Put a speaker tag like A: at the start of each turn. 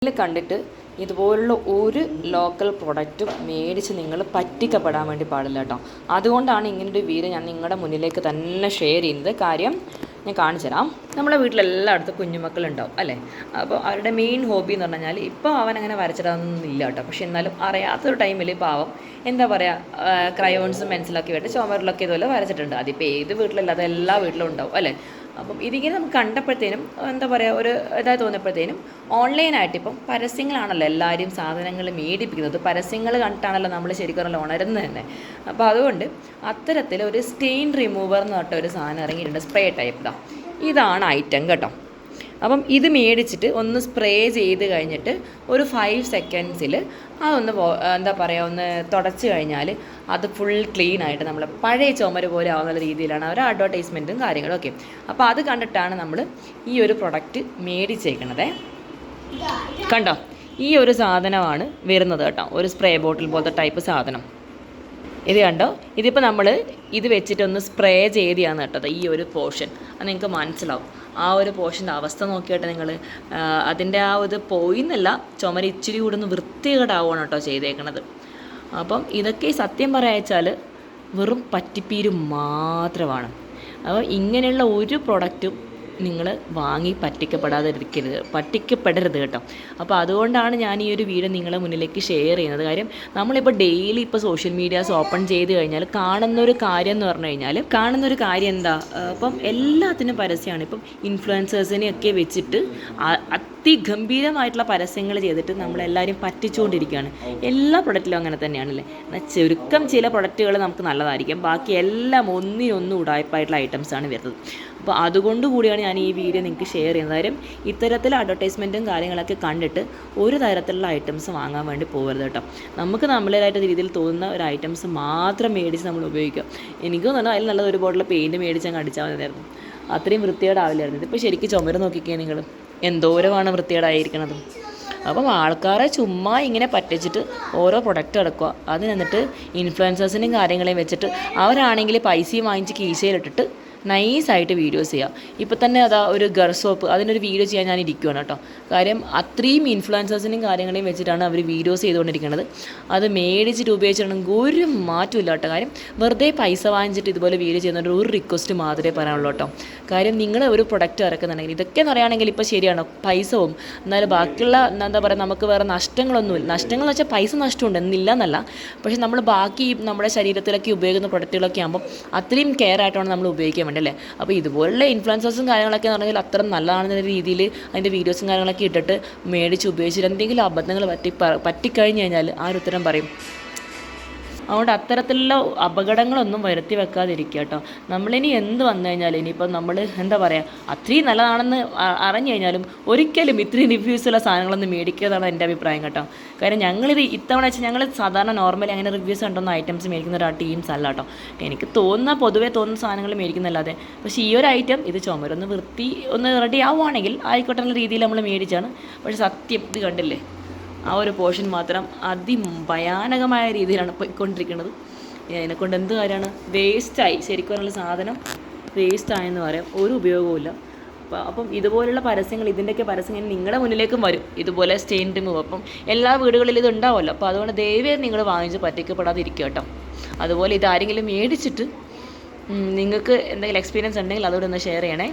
A: ഇതിൽ കണ്ടിട്ട് ഇതുപോലുള്ള ഒരു ലോക്കൽ പ്രൊഡക്റ്റും മേടിച്ച് നിങ്ങൾ പറ്റിക്കപ്പെടാൻ വേണ്ടി പാടില്ല കേട്ടോ. അതുകൊണ്ടാണ് ഇങ്ങനൊരു വീഡിയോ ഞാൻ നിങ്ങളുടെ മുന്നിലേക്ക് തന്നെ ഷെയർ ചെയ്യുന്നത്. കാര്യം ഞാൻ കാണിച്ചു തരാം. നമ്മളെ വീട്ടിലെല്ലായിടത്തും കുഞ്ഞുമക്കളുണ്ടാവും അല്ലേ. അപ്പോൾ അവരുടെ മെയിൻ ഹോബി എന്ന് പറഞ്ഞാൽ ഇപ്പോൾ അവനങ്ങനെ വരച്ചിടാനൊന്നുമില്ല കേട്ടോ. പക്ഷെ എന്നാലും അറിയാത്തൊരു ടൈമിൽ പാവം എന്താ പറയുക, ക്രയോൺസും പെൻസിലൊക്കെ ആയിട്ട് ചുമരിലൊക്കെ ഇതുപോലെ വരച്ചിട്ടുണ്ട്. അതിപ്പോൾ ഏത് വീട്ടിലല്ലാതെ എല്ലാ വീട്ടിലും ഉണ്ടാവും അല്ലേ. അപ്പം ഇതിങ്ങനെ നമുക്ക് കണ്ടപ്പോഴത്തേനും എന്താ പറയുക, ഒരു ഇതായി തോന്നിയപ്പോഴത്തേനും ഓൺലൈനായിട്ട് ഇപ്പം പരസ്യങ്ങളാണല്ലോ എല്ലാവരും സാധനങ്ങൾ മേടിപ്പിക്കുന്നത്. പരസ്യങ്ങൾ കണ്ടിട്ടാണല്ലോ നമ്മൾ ശരിക്കും ഉണരുന്നത് തന്നെ. അപ്പോൾ അതുകൊണ്ട് അത്തരത്തിൽ ഒരു സ്റ്റെയിൻ റിമൂവർ എന്ന് പറഞ്ഞിട്ട് ഒരു സാധനം ഇറങ്ങിയിട്ടുണ്ട്, സ്പ്രേ ടൈപ്പ്. ഇതാണ് ഐറ്റം കേട്ടോ. അപ്പം ഇത് മേടിച്ചിട്ട് ഒന്ന് സ്പ്രേ ചെയ്ത് കഴിഞ്ഞിട്ട് ഒരു 5 സെക്കൻഡ്സിൽ അതൊന്ന് എന്താ പറയുക, ഒന്ന് തുടച്ച് കഴിഞ്ഞാൽ അത് ഫുൾ ക്ലീൻ ആയിട്ട് നമ്മൾ പഴയ ചുമര് പോലെ ആവുന്ന രീതിയിലാണ് അവർ അഡ്വർടൈസ്മെൻറ്റും കാര്യങ്ങളും ഒക്കെ. അപ്പോൾ അത് കണ്ടിട്ടാണ് നമ്മൾ ഈ ഒരു പ്രൊഡക്റ്റ് മേടിച്ചേക്കണത്. കണ്ടോ, ഈ ഒരു സാധനമാണ് വരുന്നത് കേട്ടോ, ഒരു സ്പ്രേ ബോട്ടിൽ പോലത്തെ ടൈപ്പ് സാധനം. ഇത് കണ്ടോ, ഇതിപ്പോൾ നമ്മൾ ഇത് വെച്ചിട്ടൊന്ന് സ്പ്രേ ചെയ്തെയാണ് കേട്ടത് ഈ ഒരു പോർഷൻ. അത് നിങ്ങൾക്ക് മനസ്സിലാവും. ആ ഒരു പോർഷൻ്റെ അവസ്ഥ നോക്കിയിട്ട് നിങ്ങൾ അതിൻ്റെ ആ ഇത് പോയിന്നല്ല, ചുമര് ഇച്ചിരി കൂടെ ഒന്ന് വൃത്തികേടാവുകയാണ് കേട്ടോ ചെയ്തേക്കണത്. അപ്പം ഇതൊക്കെ സത്യം പറയാച്ചാൽ വെറും പറ്റിപ്പീര് മാത്രമാണ്. അപ്പോൾ ഇങ്ങനെയുള്ള ഒരു പ്രൊഡക്റ്റും നിങ്ങൾ വാങ്ങി പറ്റിക്കപ്പെടരുത് കേട്ടോ. അപ്പോൾ അതുകൊണ്ടാണ് ഞാൻ ഈ ഒരു വീഡിയോ നിങ്ങളുടെ മുന്നിലേക്ക് ഷെയർ ചെയ്യുന്നത്. കാര്യം നമ്മളിപ്പോൾ ഡെയിലി ഇപ്പോൾ സോഷ്യൽ മീഡിയാസ് ഓപ്പൺ ചെയ്ത് കഴിഞ്ഞാൽ കാണുന്നൊരു കാര്യം എന്ന് പറഞ്ഞു കഴിഞ്ഞാൽ എന്താ, അപ്പം എല്ലാത്തിനും പരസ്യമാണ്. ഇപ്പം ഇൻഫ്ലുവൻസേഴ്സിനെയൊക്കെ വെച്ചിട്ട് അതിഗംഭീരമായിട്ടുള്ള പരസ്യങ്ങൾ ചെയ്തിട്ട് നമ്മളെല്ലാവരും പറ്റിച്ചുകൊണ്ടിരിക്കുകയാണ്. എല്ലാ പ്രൊഡക്റ്റിലും അങ്ങനെ തന്നെയാണല്ലേ. എന്നാൽ ചുരുക്കം ചില പ്രൊഡക്റ്റുകൾ നമുക്ക് നല്ലതായിരിക്കും, ബാക്കി എല്ലാം ഒന്നിനൊന്നും ഉടായ്പായിട്ടുള്ള ഐറ്റംസാണ് വരുന്നത്. അപ്പോൾ അതുകൊണ്ട് കൂടിയാണ് ഞാൻ ഈ വീഡിയോ നിങ്ങൾക്ക് ഷെയർ ചെയ്യുന്നത്. കാര്യം ഇത്തരത്തിൽ അഡ്വർടൈസ്മെൻറ്റും കാര്യങ്ങളൊക്കെ കണ്ടിട്ട് ഒരു തരത്തിലുള്ള ഐറ്റംസ് വാങ്ങാൻ വേണ്ടി പോകരുത് കേട്ടോ. നമുക്ക് നമ്മളേതായിട്ട് രീതിയിൽ തോന്നുന്ന ഒരു ഐറ്റംസ് മാത്രം മേടിച്ച് നമ്മൾ ഉപയോഗിക്കുക. എനിക്ക് തോന്നുന്നു അതിൽ നല്ലത് ഒരു ബോട്ടിൽ പെയിൻറ്റ് മേടിച്ച് അങ്ങ് അടിച്ചാൽ മതിയായിരുന്നു, അത്രയും വൃത്തികേടാവില്ലായിരുന്നു. ഇതിപ്പോൾ ശരിക്കും ചുമര് നോക്കിക്കേ നിങ്ങൾ, എന്തോരമാണ് വൃത്തികേടായിരിക്കണത്. അപ്പം ആൾക്കാരെ ചുമ്മാ ഇങ്ങനെ പറ്റിച്ചിട്ട് ഓരോ പ്രൊഡക്റ്റ് എടുക്കുക, അത് എന്നിട്ട് ഇൻഫ്ലുവൻസേഴ്സിനും കാര്യങ്ങളെയും വെച്ചിട്ട് അവരാണെങ്കിൽ പൈസയും വാങ്ങിച്ച് കീശയിലിട്ടിട്ട് നൈസായിട്ട് വീഡിയോസ് ചെയ്യുക. ഇപ്പം തന്നെ അതാ ഒരു ഗർ സോപ്പ്, അതിനൊരു വീഡിയോ ചെയ്യാൻ ഞാൻ ഇരിക്കുകയാണ് കേട്ടോ. കാര്യം അത്രയും ഇൻഫ്ലുവൻസേഴ്സിനും കാര്യങ്ങളെയും വെച്ചിട്ടാണ് അവർ വീഡിയോസ് ചെയ്തുകൊണ്ടിരിക്കുന്നത്. അത് മേടിച്ചിട്ട് ഉപയോഗിച്ചിട്ടുണ്ടെങ്കിൽ ഒരു മാറ്റമില്ല കേട്ടോ. കാര്യം വെറുതെ പൈസ വാങ്ങിച്ചിട്ട് ഇതുപോലെ വീഡിയോ ചെയ്യുന്നവരുടെ ഒരു റിക്വസ്റ്റ് മാത്രമേ പറയാനുള്ളൂ കേട്ടോ. കാര്യം നിങ്ങൾ ഒരു പ്രൊഡക്റ്റ് ഇറക്കുന്നുണ്ടെങ്കിൽ ഇതൊക്കെ എന്ന് പറയുകയാണെങ്കിൽ ഇപ്പോൾ ശരിയാണ്, പൈസ പോവും. എന്നാലും ബാക്കിയുള്ള എന്താ പറയുക, നമുക്ക് വേറെ നഷ്ടങ്ങളൊന്നുമില്ല. നഷ്ടങ്ങൾ എന്ന് വെച്ചാൽ പൈസ നഷ്ടമുണ്ട് എന്നില്ല എന്നല്ല, പക്ഷേ നമ്മൾ ബാക്കി നമ്മുടെ ശരീരത്തിലൊക്കെ ഉപയോഗിക്കുന്ന പ്രൊഡക്റ്റുകളൊക്കെ ആകുമ്പോൾ അത്രയും കെയർ ആയിട്ടാണ് നമ്മൾ ഉപയോഗിക്കാൻ വേണ്ടല്ലേ. അപ്പോൾ ഇതുപോലുള്ള ഇൻഫ്ലുവൻസേഴ്സും കാര്യങ്ങളൊക്കെ എന്ന് പറഞ്ഞാൽ അത്ര നല്ലതാണെന്ന രീതിയിൽ അതിൻ്റെ വീഡിയോസും കാര്യങ്ങളൊക്കെ ഇട്ടിട്ട് മേടിച്ച് ഉപയോഗിച്ചിട്ട് എന്തെങ്കിലും അബദ്ധങ്ങൾ പറ്റിക്കഴിഞ്ഞ് കഴിഞ്ഞാൽ ആരുത്തരം പറയും. അതുകൊണ്ട് അത്തരത്തിലുള്ള അപകടങ്ങളൊന്നും വരുത്തി വെക്കാതിരിക്കുക കേട്ടോ. നമ്മളിനി എന്ത് വന്നു കഴിഞ്ഞാൽ ഇനിയിപ്പം നമ്മൾ എന്താ പറയുക, അത്രയും നല്ലതാണെന്ന് അറിഞ്ഞു കഴിഞ്ഞാലും ഒരിക്കലും ഇത്രയും റിവ്യൂസുള്ള സാധനങ്ങളൊന്നും മേടിക്കുന്നതാണ് എൻ്റെ അഭിപ്രായം കേട്ടോ. കാര്യം ഞങ്ങളിത് ഇത്തവണ വെച്ചാൽ ഞങ്ങൾ സാധാരണ നോർമലി അങ്ങനെ റിവ്യൂസ് കണ്ടൊന്നും ഐറ്റംസ് മേടിക്കുന്ന ഒരു ടീംസ് അല്ല കേട്ടോ. എനിക്ക് പൊതുവേ തോന്നുന്ന സാധനങ്ങൾ മേടിക്കുന്നല്ലാതെ. പക്ഷേ ഈ ഒരു ഐറ്റം ഇത് ചുമരൊന്ന് ഒന്ന് റെഡി ആവുകയാണെങ്കിൽ ആയിക്കോട്ടെ എന്ന രീതിയിൽ നമ്മൾ മേടിച്ചാണ്. പക്ഷേ സത്യം ഇത് കണ്ടില്ലേ, ആ ഒരു പോർഷൻ മാത്രം അതിഭയാനകമായ രീതിയിലാണ് പോയിക്കൊണ്ടിരിക്കുന്നത്. അതിനെക്കൊണ്ട് എന്ത് കാര്യമാണ്, വേസ്റ്റായി. ശരിക്കും പറഞ്ഞുള്ള സാധനം വേസ്റ്റായെന്ന് പറയാം, ഒരു ഉപയോഗവുമില്ല. അപ്പം ഇതുപോലുള്ള പരസ്യങ്ങൾ, ഇതിൻ്റെയൊക്കെ പരസ്യങ്ങൾ നിങ്ങളുടെ മുന്നിലേക്കും വരും, ഇതുപോലെ സ്റ്റെയിൻ റിമൂവ്. അപ്പം എല്ലാ വീടുകളിലും ഇത് ഉണ്ടാവുമല്ലോ. അപ്പോൾ അതുകൊണ്ട് ദയവേ നിങ്ങൾ വാങ്ങിച്ച് പറ്റിക്കപ്പെടാതെ ഇരിക്കുക കേട്ടോ. അതുപോലെ ഇതാരെങ്കിലും മേടിച്ചിട്ട് നിങ്ങൾക്ക് എന്തെങ്കിലും എക്സ്പീരിയൻസ് ഉണ്ടെങ്കിൽ അതോടെ ഒന്ന് ഷെയർ ചെയ്യണേ.